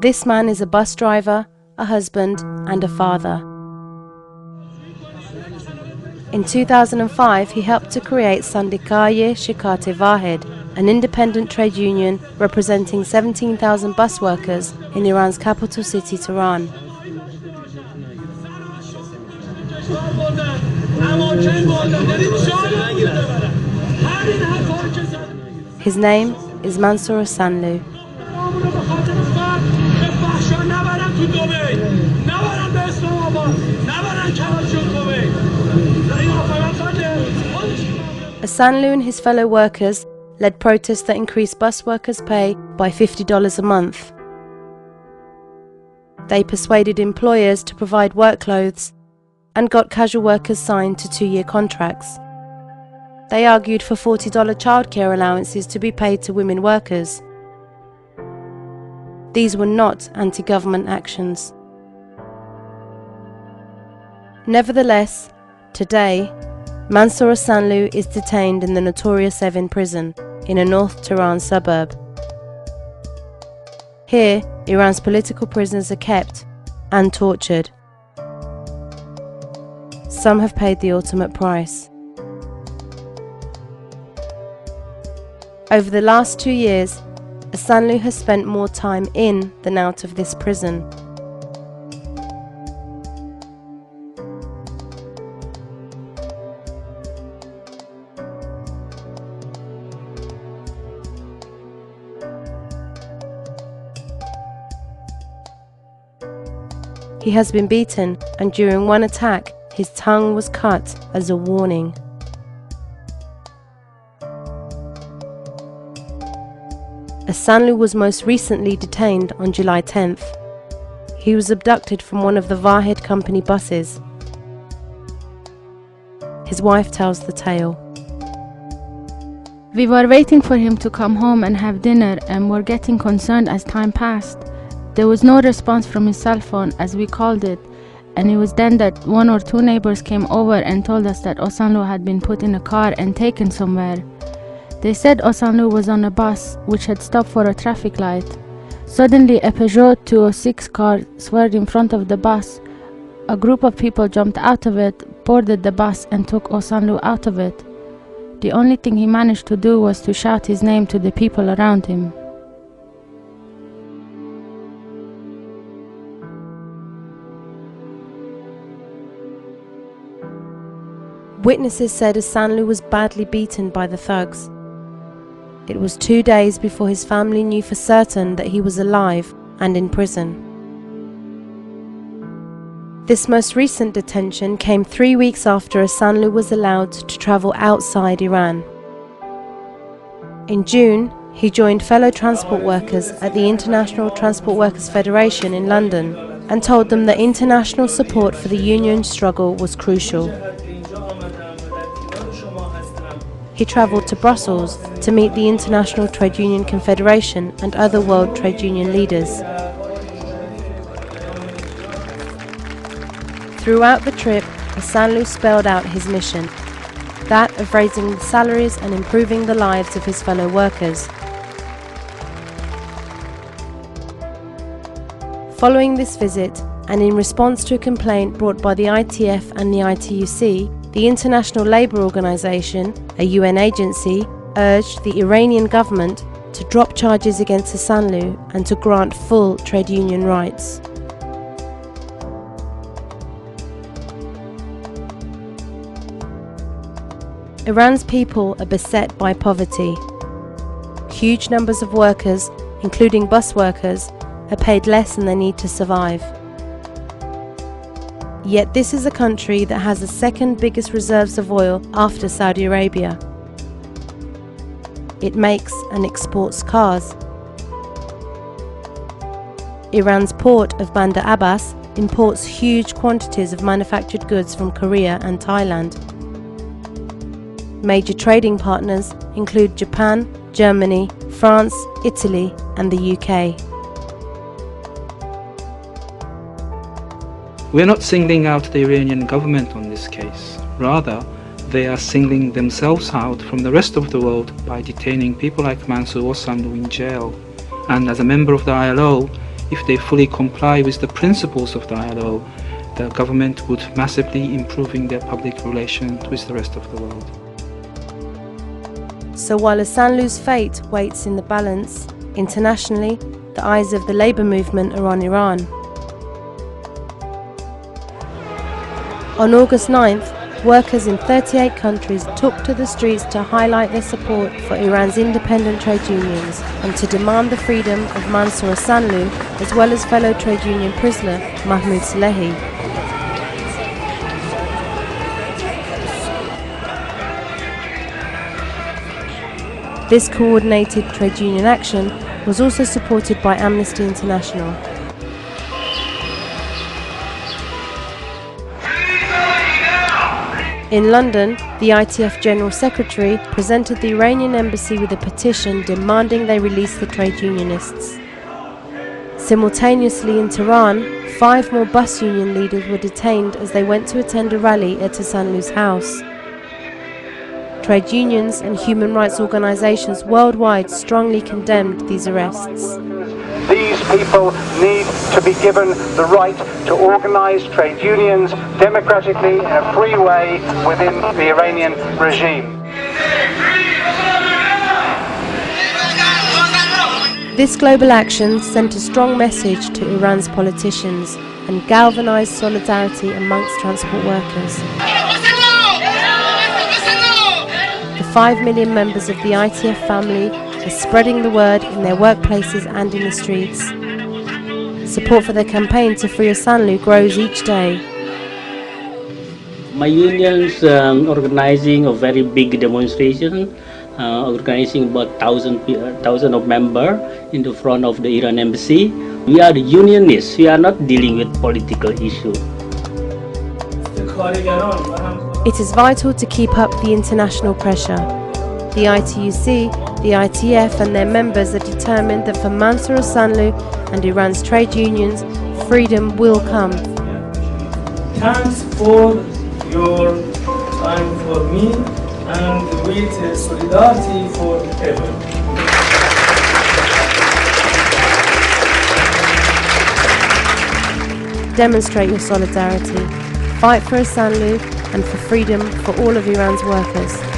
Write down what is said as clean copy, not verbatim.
This man is a bus driver, a husband, and a father. In 2005, he helped to create Sandikaye Shikate Vahed, an independent trade union representing 17,000 bus workers in Iran's capital city, Tehran. His name is Mansour Osanloo. Osanloo and his fellow workers led protests that increased bus workers' pay by $50 a month. They persuaded employers to provide work clothes and got casual workers signed to 2-year contracts. They argued for $40 childcare allowances to be paid to women workers. These were not anti-government actions. Nevertheless, today, Mansour Osanloo is detained in the notorious Evin prison in a North Tehran suburb. Here, Iran's political prisoners are kept and tortured. Some have paid the ultimate price. Over the last 2 years, Osanloo has spent more time in than out of this prison. He has been beaten, and during one attack, his tongue was cut as a warning. Osanloo was most recently detained on July 10th. He was abducted from one of the Vahed company buses. His wife tells the tale. We were waiting for him to come home and have dinner and were getting concerned as time passed. There was no response from his cell phone as we called it, and it was then that 1 or 2 neighbors came over and told us that Osanloo had been put in a car and taken somewhere. They said Osanloo was on a bus which had stopped for a traffic light. Suddenly, a Peugeot 206 car swerved in front of the bus. A group of people jumped out of it, boarded the bus and took Osanloo out of it. The only thing he managed to do was to shout his name to the people around him. Witnesses said Osanloo was badly beaten by the thugs. It was 2 days before his family knew for certain that he was alive and in prison. This most recent detention came 3 weeks after Osanloo was allowed to travel outside Iran. In June, he joined fellow transport workers at the International Transport Workers Federation in London and told them that international support for the union struggle was crucial. He travelled to Brussels to meet the International Trade Union Confederation and other world trade union leaders. Throughout the trip, Osanloo spelled out his mission, that of raising the salaries and improving the lives of his fellow workers. Following this visit, and in response to a complaint brought by the ITF and the ITUC, the International Labour Organization, a UN agency, urged the Iranian government to drop charges against Osanloo and to grant full trade union rights. Iran's people are beset by poverty. Huge numbers of workers, including bus workers, are paid less than they need to survive. Yet this is a country that has the second biggest reserves of oil after Saudi Arabia. It makes and exports cars. Iran's port of Bandar Abbas imports huge quantities of manufactured goods from Korea and Thailand. Major trading partners include Japan, Germany, France, Italy, and the UK. We are not singling out the Iranian government on this case. Rather, they are singling themselves out from the rest of the world by detaining people like Mansour Osanloo in jail. And as a member of the ILO, if they fully comply with the principles of the ILO, the government would massively improving their public relations with the rest of the world. So while Osanloo's fate waits in the balance, internationally, the eyes of the labour movement are on Iran. On August 9th, workers in 38 countries took to the streets to highlight their support for Iran's independent trade unions and to demand the freedom of Mansour Osanloo, as well as fellow trade union prisoner Mahmoud Salehi. This coordinated trade union action was also supported by Amnesty International. In London, the ITF General Secretary presented the Iranian embassy with a petition demanding they release the trade unionists. Simultaneously in Tehran, 5 more bus union leaders were detained as they went to attend a rally at Osanloo's house. Trade unions and human rights organisations worldwide strongly condemned these arrests. These people need to be given the right to organise trade unions democratically in a free way within the Iranian regime. This global action sent a strong message to Iran's politicians and galvanised solidarity amongst transport workers. The 5 million members of the ITF family are spreading the word in their workplaces and in the streets. Support for their campaign to free Osanloo grows each day. My union's organizing a very big demonstration, organizing about 1,000 of members in the front of the Iran embassy. We are unionists. We are not dealing with political issues. It is vital to keep up the international pressure. The ITUC, the ITF and their members are determined that for Mansour Osanloo and Iran's trade unions, freedom will come. Thanks for your time for me and with solidarity forever. Demonstrate your solidarity. Fight for Osanloo and for freedom for all of Iran's workers.